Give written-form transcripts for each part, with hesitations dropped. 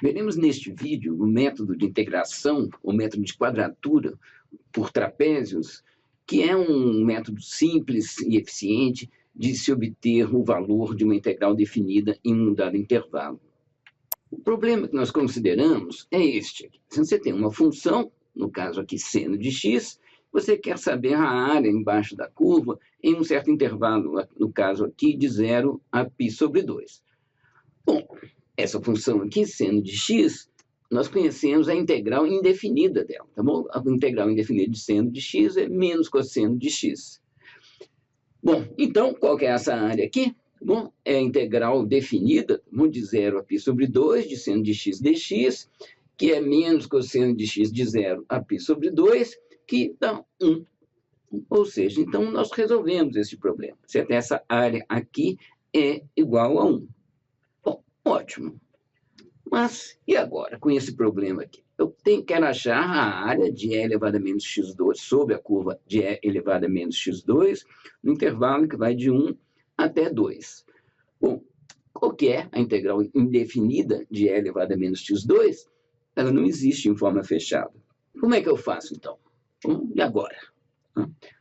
Veremos neste vídeo o método de integração, o método de quadratura por trapézios, que é um método simples e eficiente de se obter o valor de uma integral definida em um dado intervalo. O problema que nós consideramos é este aqui. Se você tem uma função, no caso aqui seno de x, você quer saber a área embaixo da curva em um certo intervalo, no caso aqui de 0 a π sobre 2. Bom, essa função aqui, seno de x, nós conhecemos a integral indefinida dela, tá bom? A integral indefinida de seno de x é menos cosseno de x. Bom, então, qual que é essa área aqui? Bom, é a integral definida, de 0 a π sobre 2, de seno de x dx, que é menos cosseno de x de 0 a π sobre 2, que dá 1. Ou seja, então, nós resolvemos esse problema. Certo? Essa área aqui é igual a 1. Bom, ótimo. Mas, e agora, com esse problema aqui? Eu quero achar a área de e elevado a menos x2 sobre a curva de e elevado a menos x2, no intervalo que vai de 1 até 2. Bom, qual que é a integral indefinida de e elevado a menos x2? Ela não existe em forma fechada. Como é que eu faço, então? Bom, e agora?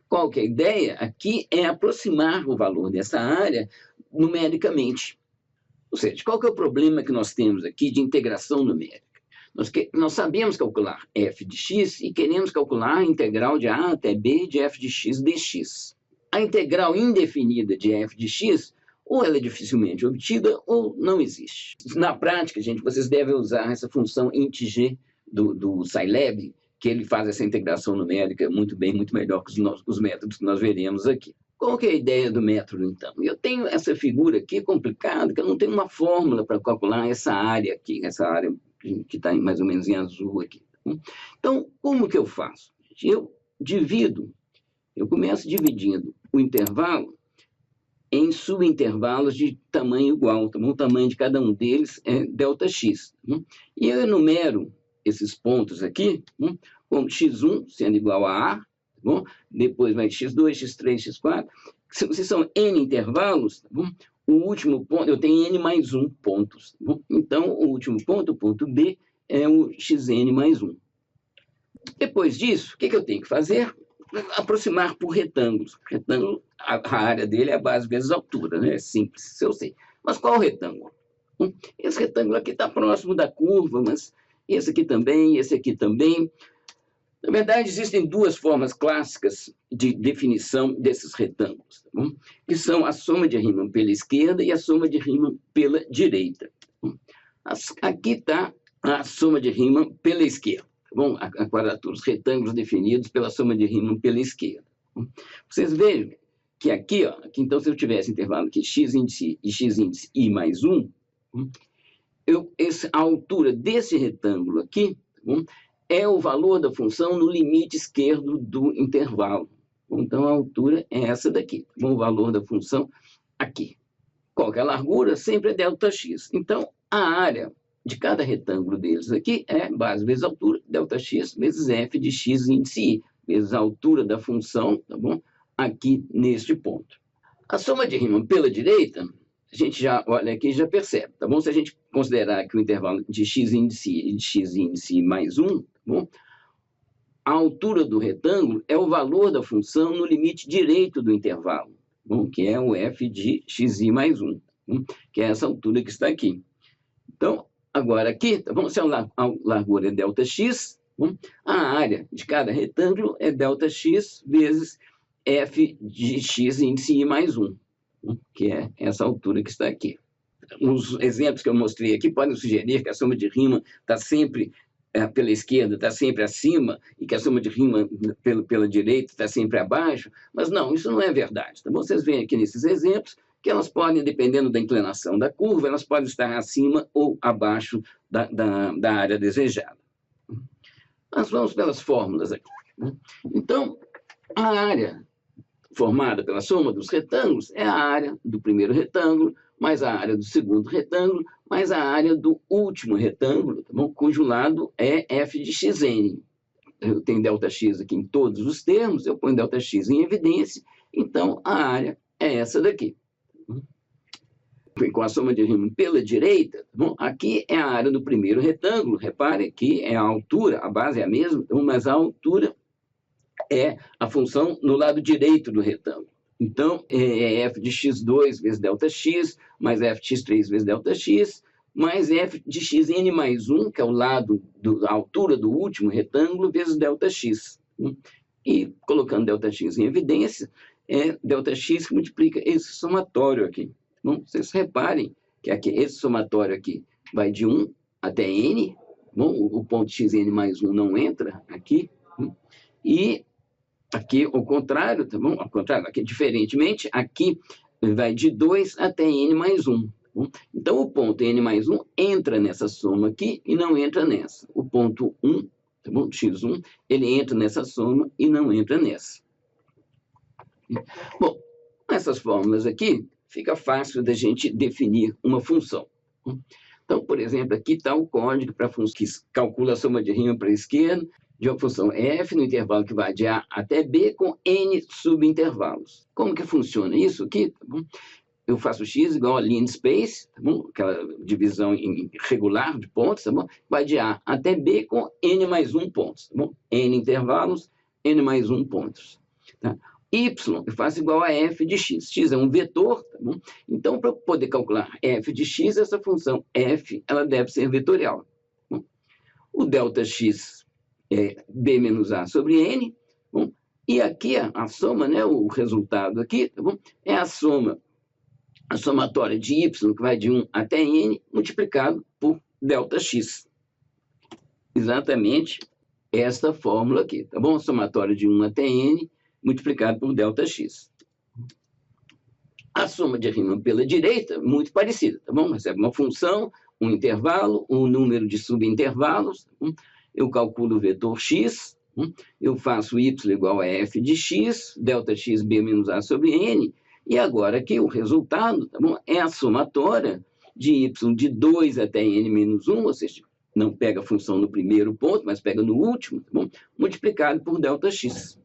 Qual que é a ideia? Aqui é aproximar o valor dessa área numericamente. Ou seja, qual que é o problema que nós temos aqui de integração numérica? Nós sabemos calcular f de x e queremos calcular a integral de a até b de f de x dx. A integral indefinida de f de x, ou ela é dificilmente obtida, ou não existe. Na prática, gente, vocês devem usar essa função int_g do Scilab, que ele faz essa integração numérica muito bem, muito melhor que os métodos que nós veremos aqui. Qual que é a ideia do método, então? Eu tenho essa figura aqui complicada, que eu não tenho uma fórmula para calcular essa área aqui, essa área que está mais ou menos em azul aqui. Então, como que eu faço? Eu começo dividindo o intervalo em subintervalos de tamanho igual. Tá bom? O tamanho de cada um deles é ΔX. E eu enumero esses pontos aqui, como x1 sendo igual a A, tá bom? Depois vai x2, x3, x4. Se são n intervalos, tá bom? O último ponto, eu tenho n mais 1 pontos. Tá bom? Então, o último ponto, o ponto B, é o xn mais 1. Depois disso, o que eu tenho que fazer? Aproximar por retângulos. Retângulo, a área dele é a base vezes a altura, né? É simples, isso eu sei. Mas qual retângulo? Esse retângulo aqui está próximo da curva, mas esse aqui também, esse aqui também. Na verdade, existem duas formas clássicas de definição desses retângulos, tá bom? Que são a soma de Riemann pela esquerda e a soma de Riemann pela direita. Aqui está a soma de Riemann pela esquerda, tá bom? A quadratura, os retângulos definidos pela soma de Riemann pela esquerda. Vocês vejam que aqui, então, se eu tivesse intervalo aqui x índice e x índice i mais 1, a altura desse retângulo aqui, tá bom? É o valor da função no limite esquerdo do intervalo. Então, a altura é essa daqui. O valor da função aqui. Qual que é a largura? Sempre é ΔX. Então, a área de cada retângulo deles aqui é base vezes altura, ΔX, vezes f de x índice i, vezes a altura da função, tá bom? Aqui neste ponto. A soma de Riemann pela direita, a gente já olha aqui e já percebe, tá bom? Se a gente considerar que o intervalo de x índice e de x índice mais 1, bom, a altura do retângulo é o valor da função no limite direito do intervalo, bom, que é o f de xi mais 1, que é essa altura que está aqui. Então, agora aqui, tá bom? Se a largura é ΔX, bom, a área de cada retângulo é ΔX vezes f de x índice i mais 1, que é essa altura que está aqui. Os exemplos que eu mostrei aqui podem sugerir que a soma de Riemann está sempre pela esquerda, está sempre acima, e que a soma de Riemann pela direita está sempre abaixo, mas não, isso não é verdade. Tá bom? Vocês veem aqui nesses exemplos que elas podem, dependendo da inclinação da curva, elas podem estar acima ou abaixo da área desejada. Nós vamos pelas fórmulas aqui. Então, a área formada pela soma dos retângulos é a área do primeiro retângulo, mais a área do segundo retângulo, mais a área do último retângulo, tá bom? Cujo lado é f de xn. Eu tenho ΔX aqui em todos os termos, eu ponho ΔX em evidência, então a área é essa daqui. com a soma de Riemann pela direita, bom, aqui é a área do primeiro retângulo, repare que é a altura, a base é a mesma, mas a altura é a função no lado direito do retângulo. Então, é f de x2 vezes ΔX, mais f de x3 vezes ΔX, mais f de xn mais 1, que é o lado da altura do último retângulo, vezes ΔX. E, colocando ΔX em evidência, ΔX multiplica esse somatório aqui. Bom, vocês reparem que aqui, esse somatório aqui vai de 1 até n, bom, o ponto xn mais 1 não entra aqui, e aqui ao contrário, tá bom? Ao contrário, aqui diferentemente, aqui vai de 2 até n mais 1. Bom? Então, o ponto n mais 1 entra nessa soma aqui e não entra nessa. O ponto 1, tá bom? x1, ele entra nessa soma e não entra nessa. Bom, com essas fórmulas aqui, fica fácil da gente definir uma função. Então, por exemplo, aqui está o código para a função que calcula a soma de Riemann para a esquerda, de uma função f no intervalo que vai de a até b com n subintervalos. Como que funciona isso aqui? Tá bom? Eu faço x igual a linspace, tá bom? Aquela divisão regular de pontos, tá bom? Vai de a até b com n mais 1 pontos, tá bom? N intervalos, n mais 1 pontos. Tá? Y eu faço igual a f de x. X é um vetor, tá bom? Então, para poder calcular f de x, essa função f ela deve ser vetorial. Tá bom? O ΔX é b menos a sobre n, bom? E aqui a soma, né, o resultado aqui, tá bom? É a somatória de y, que vai de 1 até n, multiplicado por ΔX. Exatamente esta fórmula aqui, tá bom? A somatória de 1 até n, multiplicado por ΔX. A soma de Riemann pela direita, muito parecida, tá bom? Recebe uma função, um intervalo, um número de subintervalos, tá bom? Eu calculo o vetor x, eu faço y igual a f de x, ΔX b menos a sobre n, e agora aqui o resultado, tá bom? É a somatória de y de 2 até n menos 1, ou seja, não pega a função no primeiro ponto, mas pega no último, tá bom? Multiplicado por ΔX.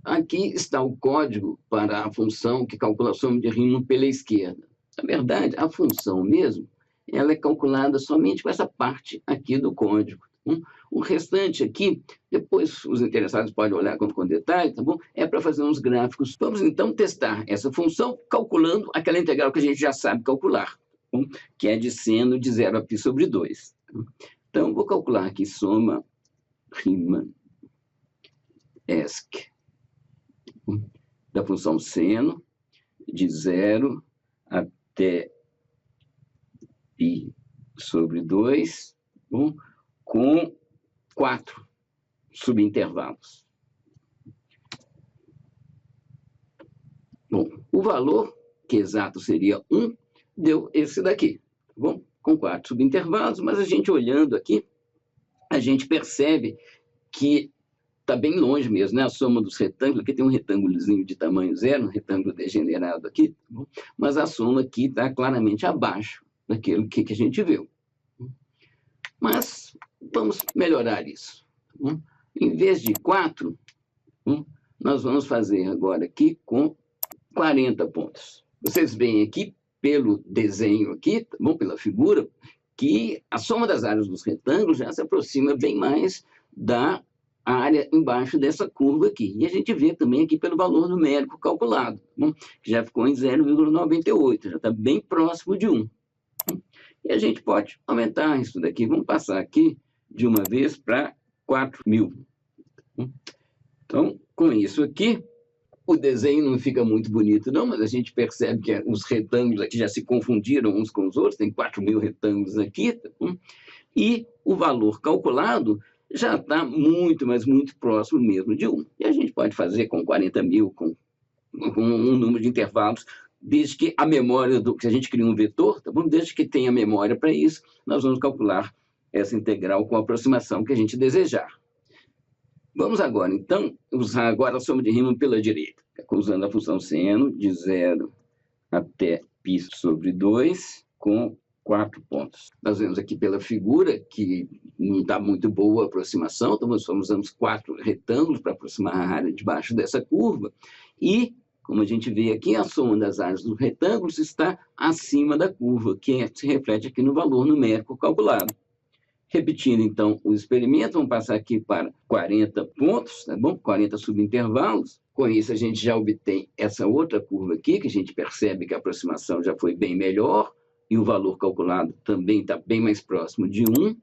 Aqui está o código para a função que calcula a soma de Riemann pela esquerda. Na verdade, a função mesmo, ela é calculada somente com essa parte aqui do código. O restante aqui, depois os interessados podem olhar com detalhe, tá bom? É para fazer uns gráficos. Vamos então testar essa função calculando aquela integral que a gente já sabe calcular, tá bom? Que é de seno de 0 a π sobre 2. Então, vou calcular aqui soma Riemann ESC da função seno de 0 até π sobre 2, bom? Com 4 subintervalos. Bom, o valor, que exato seria 1, deu esse daqui, tá bom? Com 4 subintervalos, mas a gente olhando aqui, a gente percebe que está bem longe mesmo, né? A soma dos retângulos, aqui tem um retângulozinho de tamanho 0, um retângulo degenerado aqui, tá bom? Mas a soma aqui está claramente abaixo daquilo que a gente viu. Mas vamos melhorar isso. Em vez de 4, nós vamos fazer agora aqui com 40 pontos. Vocês veem aqui, pelo desenho aqui, tá bom? Pela figura, que a soma das áreas dos retângulos já se aproxima bem mais da área embaixo dessa curva aqui. E a gente vê também aqui pelo valor numérico calculado, tá bom? Que já ficou em 0,98, já está bem próximo de 1. E a gente pode aumentar isso daqui. Vamos passar aqui de uma vez para 4.000. Então, com isso aqui, o desenho não fica muito bonito, não, mas a gente percebe que os retângulos aqui já se confundiram uns com os outros, tem 4.000 retângulos aqui, tá bom? E o valor calculado já está muito, mas muito próximo mesmo de 1. E a gente pode fazer com 40.000, com um número de intervalos, desde que a memória, que a gente cria um vetor, tá bom? Desde que tenha memória para isso, nós vamos calcular essa integral com a aproximação que a gente desejar. Vamos agora, então, usar agora a soma de Riemann pela direita, usando a função seno de 0 até π sobre 2, com 4 pontos. Nós vemos aqui pela figura que não está muito boa a aproximação, então nós usamos 4 retângulos para aproximar a área debaixo dessa curva, e como a gente vê aqui, a soma das áreas dos retângulos está acima da curva, que se reflete aqui no valor numérico calculado. Repetindo, então, o experimento, vamos passar aqui para 40 pontos, tá bom? 40 subintervalos. Com isso, a gente já obtém essa outra curva aqui, que a gente percebe que a aproximação já foi bem melhor, e o valor calculado também está bem mais próximo de 1.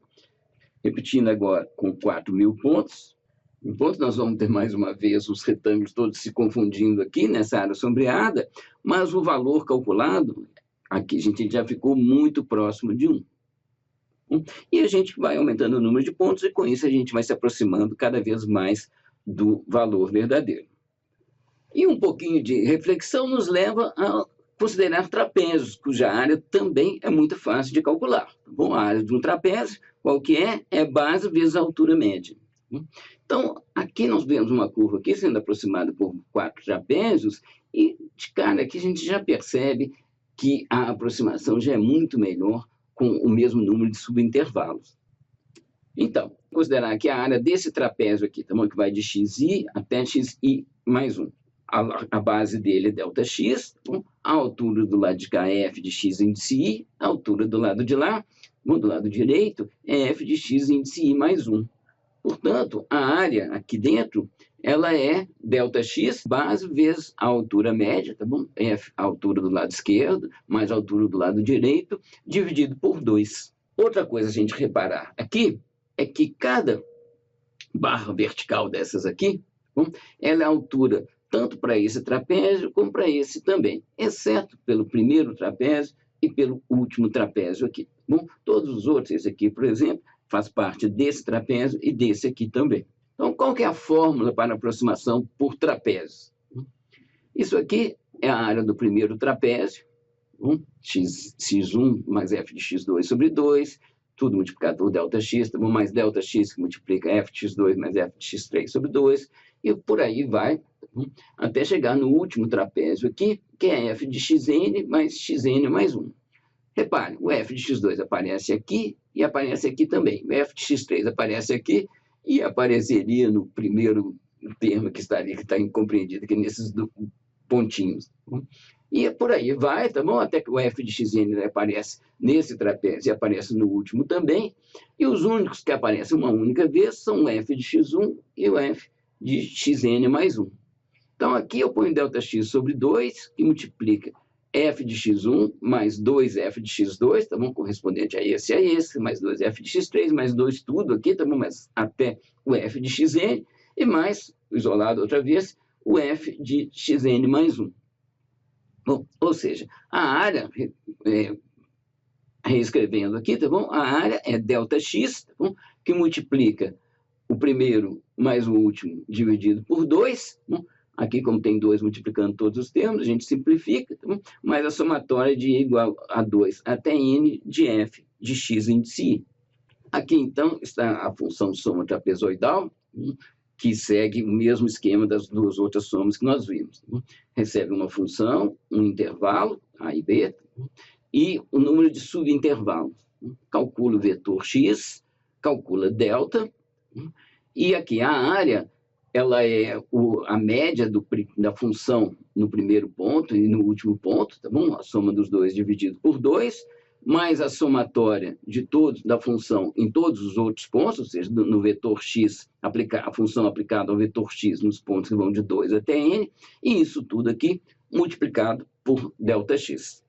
Repetindo agora com 4.000 pontos. Em pontos, nós vamos ter mais uma vez os retângulos todos se confundindo aqui nessa área sombreada, mas o valor calculado, aqui a gente já ficou muito próximo de 1. E a gente vai aumentando o número de pontos, e com isso a gente vai se aproximando cada vez mais do valor verdadeiro. E um pouquinho de reflexão nos leva a considerar trapézios, cuja área também é muito fácil de calcular. Tá bom? A área de um trapézio, qual que é? É base vezes a altura média. Então, aqui nós vemos uma curva aqui sendo aproximada por 4 trapézios, e de cara aqui a gente já percebe que a aproximação já é muito melhor com o mesmo número de subintervalos. Então, considerar que a área desse trapézio aqui, tá bom? Que vai de xi até xi mais 1. A base dele é ΔX, tá bom? A altura do lado de cá é f de x índice i, a altura do lado de lá, bom, do lado direito, é f de x índice i mais 1. Portanto, a área aqui dentro, ela é ΔX, base vezes a altura média, tá bom? F, a altura do lado esquerdo, mais a altura do lado direito, dividido por 2. Outra coisa a gente reparar aqui é que cada barra vertical dessas aqui, tá bom? Ela é a altura tanto para esse trapézio como para esse também, exceto pelo primeiro trapézio e pelo último trapézio aqui. Tá bom? Todos os outros, esse aqui, por exemplo, faz parte desse trapézio e desse aqui também. Então, qual que é a fórmula para aproximação por trapézio? Isso aqui é a área do primeiro trapézio, x1 mais f de x2 sobre 2, tudo multiplicado por ΔX, tá bom? Mais ΔX que multiplica f de x2 mais f de x3 sobre 2, e por aí vai, tá bom? Até chegar no último trapézio aqui, que é f de xn mais xn mais 1. Repare, o f de x2 aparece aqui e aparece aqui também. O f de x3 aparece aqui e apareceria no primeiro termo que está ali, que está incompreendido aqui nesses pontinhos. E por aí vai, tá bom? Até que o f de xn aparece nesse trapézio e aparece no último também. E os únicos que aparecem uma única vez são o f de x1 e o f de xn mais 1. Então, aqui eu ponho ΔX sobre 2, que multiplica f de x1 mais 2f de x2, tá bom? Correspondente a esse, mais 2f de x3, mais 2 tudo aqui, tá bom? Mas até o f de xn, e mais, isolado outra vez, o f de xn mais 1. Bom, ou seja, a área, reescrevendo aqui, tá bom? A área é ΔX, tá bom? Que multiplica o primeiro mais o último dividido por 2, tá bom? Aqui, como tem 2 multiplicando todos os termos, a gente simplifica, tá bom? Mas a somatória de igual a 2 até n de f de x índice i. Aqui, então, está a função soma trapezoidal, que segue o mesmo esquema das duas outras somas que nós vimos. Tá? Recebe uma função, um intervalo, a e b, e o número de subintervalos. Calcula o vetor x, calcula delta, e aqui a área, ela é a média da função no primeiro ponto e no último ponto, tá bom? A soma dos dois dividido por 2, mais a somatória de todos da função em todos os outros pontos, ou seja, no vetor x, a função aplicada ao vetor x nos pontos que vão de 2 até n, e isso tudo aqui multiplicado por ΔX.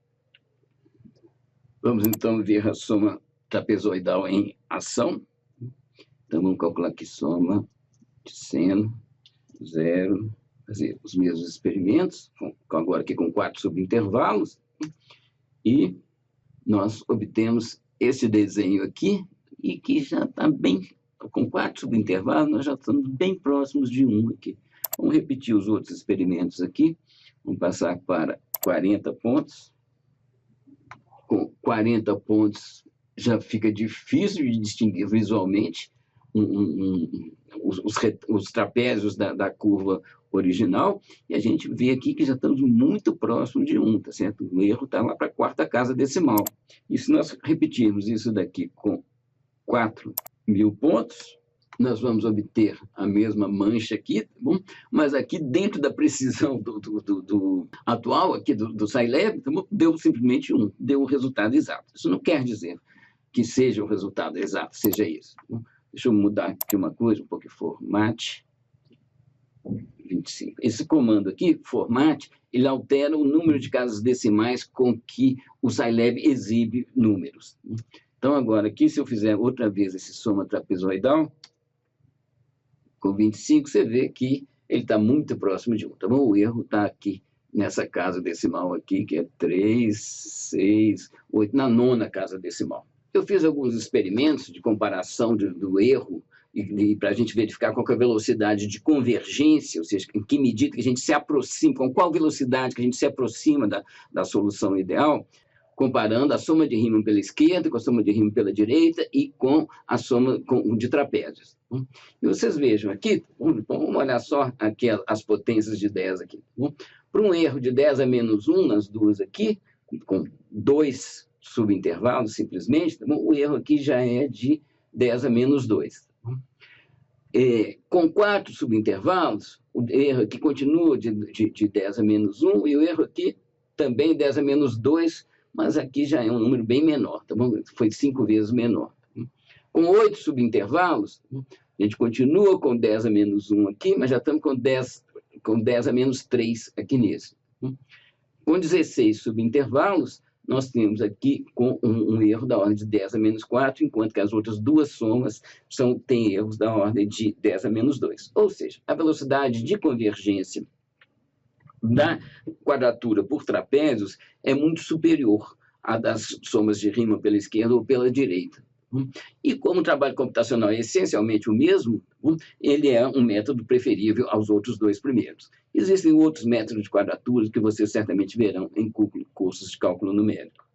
Vamos então ver a soma trapezoidal em ação. Então vamos calcular aqui soma de seno, 0, fazer os mesmos experimentos, agora aqui com 4 subintervalos, e nós obtemos esse desenho aqui, e que já está bem, com 4 subintervalos, nós já estamos bem próximos de 1 aqui. Vamos repetir os outros experimentos aqui, vamos passar para 40 pontos. Com 40 pontos já fica difícil de distinguir visualmente os trapézios da curva original, e a gente vê aqui que já estamos muito próximo de 1, tá certo? O erro está lá para a quarta casa decimal. E se nós repetirmos isso daqui com 4.000 pontos, nós vamos obter a mesma mancha aqui, tá bom? Mas aqui, dentro da precisão do atual, aqui do Scilab, tá bom? Deu simplesmente 1, deu o resultado exato. Isso não quer dizer que seja o resultado exato, seja isso. Tá bom? Deixa eu mudar aqui uma coisa, um pouco de format. 25. Esse comando aqui, format, ele altera o número de casas decimais com que o Scilab exibe números. Então, agora, aqui, se eu fizer outra vez esse soma trapezoidal, com 25, você vê que ele está muito próximo de 1. Tá bom? O erro está aqui, nessa casa decimal aqui, que é 3, 6, 8, na 9ª casa decimal. Eu fiz alguns experimentos de comparação do erro, e para a gente verificar qual que é a velocidade de convergência, ou seja, em que medida que a gente se aproxima, com qual velocidade que a gente se aproxima da solução ideal, comparando a soma de Riemann pela esquerda com a soma de Riemann pela direita e com a soma de trapézios. E vocês vejam aqui, vamos olhar só aqui as potências de 10 aqui. Para um erro de 10 a menos 1 nas duas aqui, com 2 subintervalos simplesmente, o erro aqui já é de 10 a menos 2. Com 4 subintervalos, o erro aqui continua de 10 a menos 1, e o erro aqui também 10 a menos 2, mas aqui já é um número bem menor, tá bom? Foi 5 vezes menor. Com 8 subintervalos, a gente continua com 10 a menos 1 aqui, mas já estamos com 10 a menos 3 aqui nesse. Com 16 subintervalos, nós temos aqui com um erro da ordem de 10 a menos 4, enquanto que as outras duas somas têm erros da ordem de 10 a menos 2. Ou seja, a velocidade de convergência da quadratura por trapézios é muito superior à das somas de Riemann pela esquerda ou pela direita. E como o trabalho computacional é essencialmente o mesmo, ele é um método preferível aos outros dois primeiros. Existem outros métodos de quadraturas que vocês certamente verão em cursos de cálculo numérico.